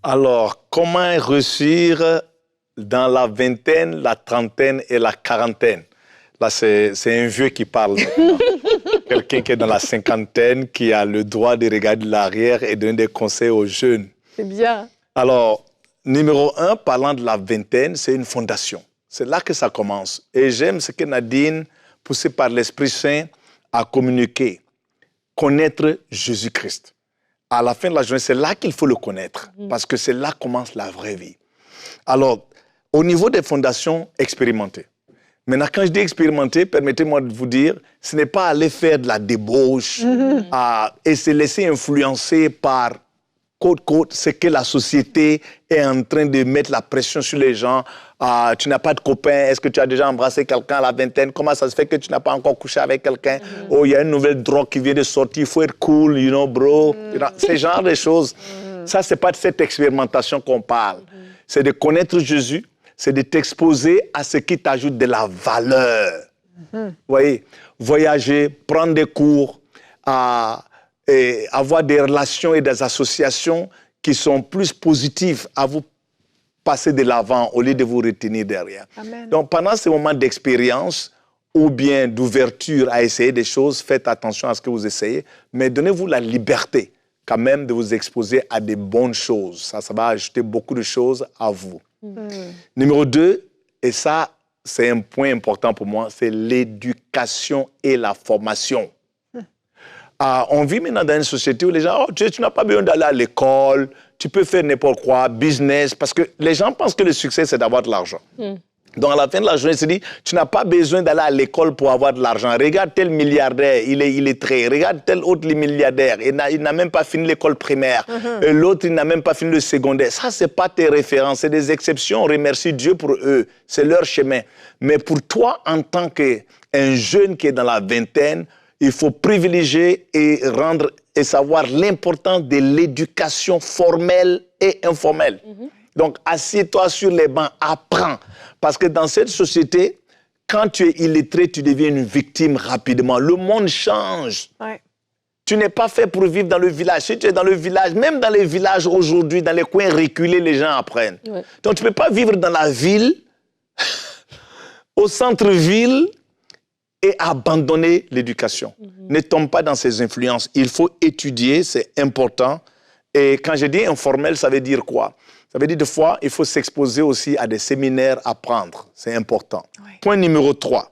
Alors, comment réussir dans la vingtaine, la trentaine et la quarantaine? Là, c'est un vieux qui parle. Quelqu'un qui est dans la cinquantaine, qui a le droit de regarder l'arrière et donner des conseils aux jeunes. C'est bien. Alors, numéro 1, parlant de la vingtaine, c'est une fondation. C'est là que ça commence. Et j'aime ce que Nadine, poussée par l'Esprit Saint, a communiqué. Connaître Jésus-Christ. À la fin de la journée, c'est là qu'il faut le connaître, parce que c'est là que commence la vraie vie. Alors, au niveau des fondations, expérimentées. Maintenant, quand je dis expérimenter, permettez-moi de vous dire, ce n'est pas aller faire de la débauche et se laisser influencer par côte, ce que la société est en train de mettre la pression sur les gens. Tu n'as pas de copain, est-ce que tu as déjà embrassé quelqu'un à la vingtaine? Comment ça se fait que tu n'as pas encore couché avec quelqu'un? Oh, il y a une nouvelle drogue qui vient de sortir, il faut être cool, you know, bro. You know, ce genre de choses. Ça, ce n'est pas de cette expérimentation qu'on parle. C'est de connaître Jésus, c'est de t'exposer à ce qui t'ajoute de la valeur. Vous voyez, voyager, prendre des cours, et avoir des relations et des associations qui sont plus positives à vous passer de l'avant au lieu de vous retenir derrière. Amen. Donc, pendant ces moments d'expérience ou bien d'ouverture à essayer des choses, faites attention à ce que vous essayez, mais donnez-vous la liberté quand même de vous exposer à des bonnes choses. Ça va ajouter beaucoup de choses à vous. Numéro 2, et ça, c'est un point important pour moi, c'est l'éducation et la formation. On vit maintenant dans une société où les gens, oh, tu n'as pas besoin d'aller à l'école, tu peux faire n'importe quoi, business, parce que les gens pensent que le succès, c'est d'avoir de l'argent. Donc, à la fin de la journée, ils se disent, tu n'as pas besoin d'aller à l'école pour avoir de l'argent. Regarde tel milliardaire, il est très. Regarde tel autre milliardaire, il n'a même pas fini l'école primaire. Et l'autre, il n'a même pas fini le secondaire. Ça, ce n'est pas tes références, c'est des exceptions. On remercie Dieu pour eux. C'est leur chemin. Mais pour toi, en tant qu'un jeune qui est dans la vingtaine, il faut privilégier et savoir l'importance de l'éducation formelle et informelle. Donc, assieds-toi sur les bancs, apprends. Parce que dans cette société, quand tu es illettré, tu deviens une victime rapidement. Le monde change. Ouais. Tu n'es pas fait pour vivre dans le village. Si tu es dans le village, même dans les villages aujourd'hui, dans les coins reculés, les gens apprennent. Ouais. Donc, tu ne peux pas vivre dans la ville, au centre-ville, et abandonner l'éducation. Ne tombe pas dans ces influences. Il faut étudier, c'est important. Et quand je dis informel, ça veut dire quoi? Ça veut dire des fois, il faut s'exposer aussi à des séminaires, apprendre. C'est important. Oui. Point numéro 3.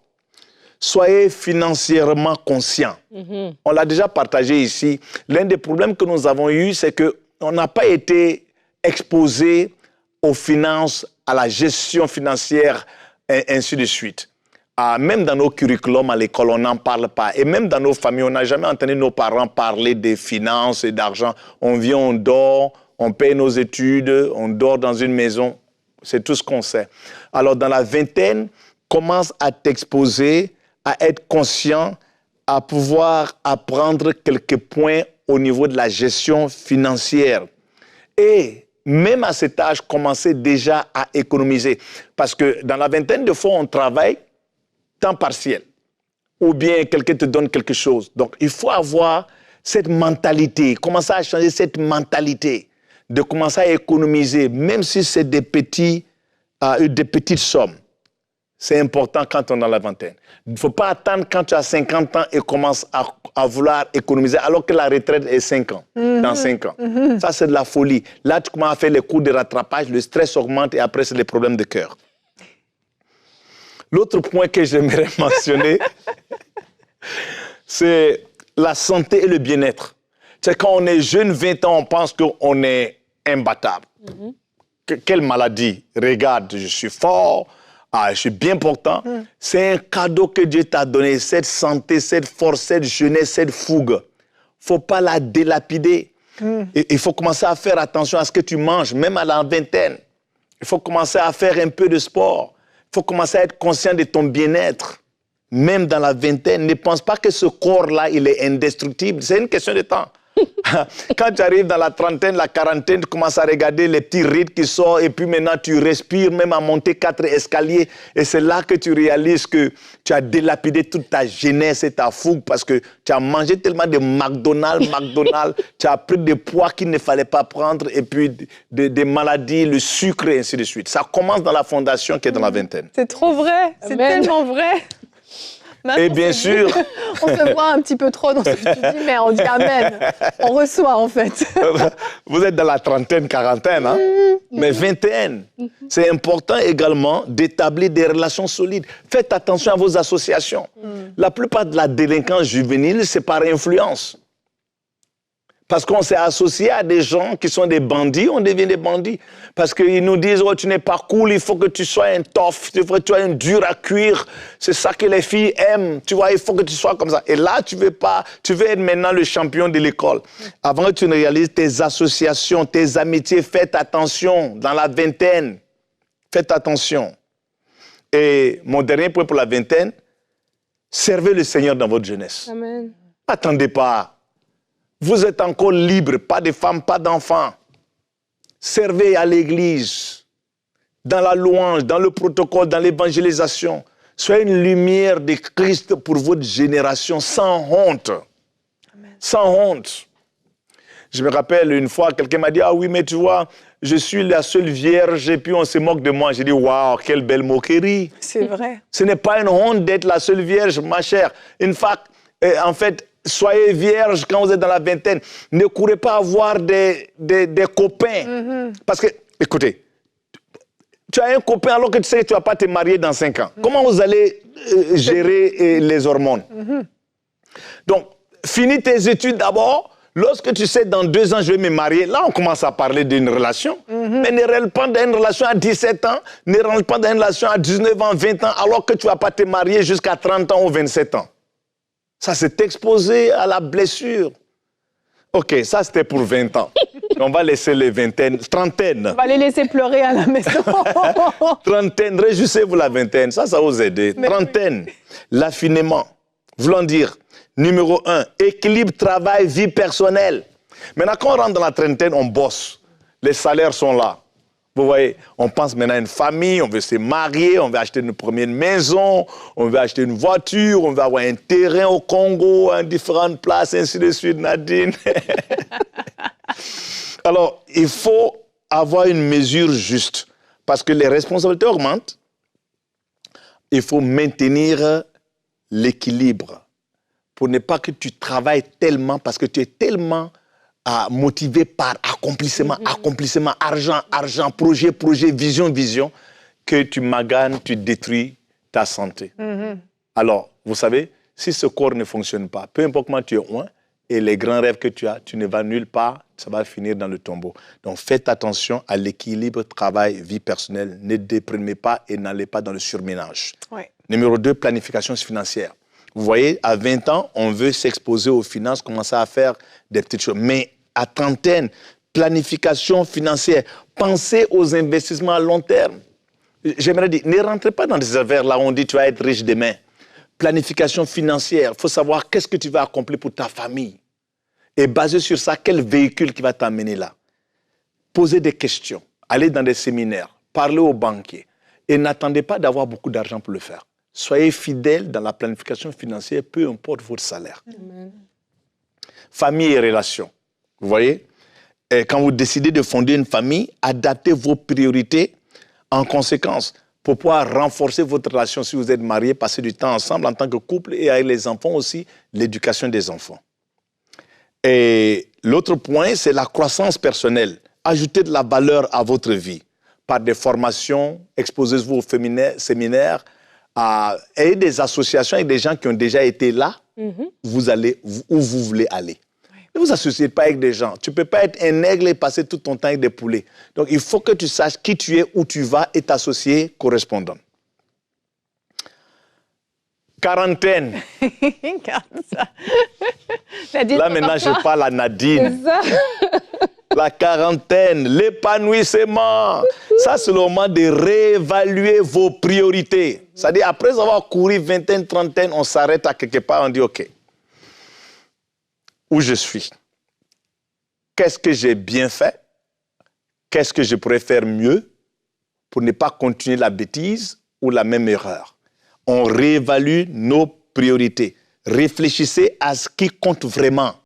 Soyez financièrement conscient. On l'a déjà partagé ici. L'un des problèmes que nous avons eu, c'est qu'on n'a pas été exposé aux finances, à la gestion financière, et ainsi de suite. Même dans nos curriculums à l'école, on n'en parle pas. Et même dans nos familles, on n'a jamais entendu nos parents parler des finances et d'argent. On vient, on dort, on paye nos études, on dort dans une maison. C'est tout ce qu'on sait. Alors, dans la vingtaine, commence à t'exposer, à être conscient, à pouvoir apprendre quelques points au niveau de la gestion financière. Et même à cet âge, commencer déjà à économiser. Parce que dans la vingtaine, des fois, on travaille temps partiel, ou bien quelqu'un te donne quelque chose. Donc, il faut avoir cette mentalité, commencer à changer cette mentalité, de commencer à économiser, même si c'est des petites sommes. C'est important quand on est dans la vingtaine. Il ne faut pas attendre quand tu as 50 ans et commences à vouloir économiser, alors que la retraite est 5 ans, dans 5 ans. Ça, c'est de la folie. Là, tu commences à faire les cours de rattrapage, le stress augmente et après, c'est les problèmes de cœur. L'autre point que j'aimerais mentionner, c'est la santé et le bien-être. C'est quand on est jeune, 20 ans, on pense qu'on est imbattable. Quelle maladie? Regarde, je suis fort, je suis bien portant. C'est un cadeau que Dieu t'a donné, cette santé, cette force, cette jeunesse, cette fougue. Il ne faut pas la délapider. Il faut commencer à faire attention à ce que tu manges, même à la vingtaine. Il faut commencer à faire un peu de sport. Il faut commencer à être conscient de ton bien-être. Même dans la vingtaine, ne pense pas que ce corps-là, il est indestructible. C'est une question de temps. Quand tu arrives dans la trentaine, la quarantaine, tu commences à regarder les petits rides qui sortent et puis maintenant tu respires même à monter 4 escaliers et c'est là que tu réalises que tu as dilapidé toute ta jeunesse et ta fougue parce que tu as mangé tellement de McDonald's, tu as pris des poids qu'il ne fallait pas prendre et puis des maladies, le sucre et ainsi de suite. Ça commence dans la fondation qui est dans la vingtaine. C'est trop vrai, c'est tellement vrai. Maintenant, et bien sûr... On se voit un petit peu trop dans ce que tu dis, mais on dit amen. On reçoit, en fait. Vous êtes dans la trentaine, quarantaine, hein? Mais vingtaine. C'est important également d'établir des relations solides. Faites attention à vos associations. La plupart de la délinquance juvénile, c'est par influence. Parce qu'on s'est associé à des gens qui sont des bandits, on devient des bandits. Parce qu'ils nous disent, oh, tu n'es pas cool, il faut que tu sois un tough, il faut que tu sois un dur à cuire. C'est ça que les filles aiment. Tu vois, il faut que tu sois comme ça. Et là, tu veux être maintenant le champion de l'école. Avant que tu ne réalises tes associations, tes amitiés, faites attention dans la vingtaine. Faites attention. Et mon dernier point pour la vingtaine, servez le Seigneur dans votre jeunesse. Amen. Attendez pas. Vous êtes encore libre, pas de femmes, pas d'enfants. Servez à l'église, dans la louange, dans le protocole, dans l'évangélisation. Soyez une lumière de Christ pour votre génération, sans honte. Amen. Sans honte. Je me rappelle une fois, quelqu'un m'a dit, ah oui, mais tu vois, je suis la seule vierge et puis on se moque de moi. J'ai dit, waouh, quelle belle moquerie. C'est vrai. Ce n'est pas une honte d'être la seule vierge, ma chère. En fait, soyez vierge quand vous êtes dans la vingtaine. Ne courez pas avoir des copains. Parce que, écoutez, tu as un copain alors que tu sais que tu ne vas pas te marier dans 5 ans. Comment vous allez gérer les hormones? Donc, finis tes études d'abord. Lorsque tu sais, dans 2 ans, je vais me marier, là, on commence à parler d'une relation. Mais ne rentre pas dans une relation à 17 ans, ne rentre pas dans une relation à 19 ans, 20 ans, alors que tu ne vas pas te marier jusqu'à 30 ans ou 27 ans. Ça, c'est exposé à la blessure. OK, ça, c'était pour 20 ans. On va laisser les vingtaines, trentaines. On va les laisser pleurer à la maison. Trentaine, réjouissez-vous la vingtaine. Ça va vous aider. Mais trentaine, l'affinement. Voulant dire, numéro 1, équilibre travail, vie personnelle. Maintenant, quand on rentre dans la trentaine, on bosse. Les salaires sont là. Vous voyez, on pense maintenant à une famille, on veut se marier, on veut acheter une première maison, on veut acheter une voiture, on veut avoir un terrain au Congo, à différentes places, ainsi de suite, Nadine. Alors, il faut avoir une mesure juste, parce que les responsabilités augmentent. Il faut maintenir l'équilibre pour ne pas que tu travailles tellement, parce que tu es tellement motivé par accomplissement, argent, projet, vision, que tu maganes, tu détruis ta santé. Alors, vous savez, si ce corps ne fonctionne pas, peu importe comment tu es loin, et les grands rêves que tu as, tu ne vas nulle part, ça va finir dans le tombeau. Donc, faites attention à l'équilibre travail-vie personnelle. Ne déprimez pas et n'allez pas dans le surménage. Ouais. Numéro 2, planification financière. Vous voyez, à 20 ans, on veut s'exposer aux finances, commencer à faire des petites choses. Mais à trentaine, planification financière. Pensez aux investissements à long terme. J'aimerais dire, ne rentrez pas dans des affaires-là où on dit tu vas être riche demain. Planification financière. Il faut savoir qu'est-ce que tu vas accomplir pour ta famille. Et basé sur ça, quel véhicule qui va t'amener là. Posez des questions. Allez dans des séminaires. Parlez aux banquiers. Et n'attendez pas d'avoir beaucoup d'argent pour le faire. Soyez fidèles dans la planification financière, peu importe votre salaire. Amen. Famille et relations. Vous voyez, et quand vous décidez de fonder une famille, adaptez vos priorités en conséquence pour pouvoir renforcer votre relation si vous êtes mariés, passer du temps ensemble en tant que couple et avec les enfants aussi, l'éducation des enfants. Et l'autre point, c'est la croissance personnelle. Ajoutez de la valeur à votre vie par des formations, exposez-vous aux séminaires, ayez des associations avec des gens qui ont déjà été là, vous allez où vous voulez aller. Ne vous associez pas avec des gens. Tu ne peux pas être un aigle et passer tout ton temps avec des poulets. Donc, il faut que tu saches qui tu es, où tu vas et t'associer correspondant. Quarantaine. Là, maintenant, je parle à Nadine. C'est ça. La quarantaine, l'épanouissement. Ça, c'est le moment de réévaluer vos priorités. C'est-à-dire, après avoir couru vingtaine, trentaine, on s'arrête à quelque part, on dit, OK, où je suis, qu'est-ce que j'ai bien fait, qu'est-ce que je pourrais faire mieux pour ne pas continuer la bêtise ou la même erreur. On réévalue nos priorités. Réfléchissez à ce qui compte vraiment.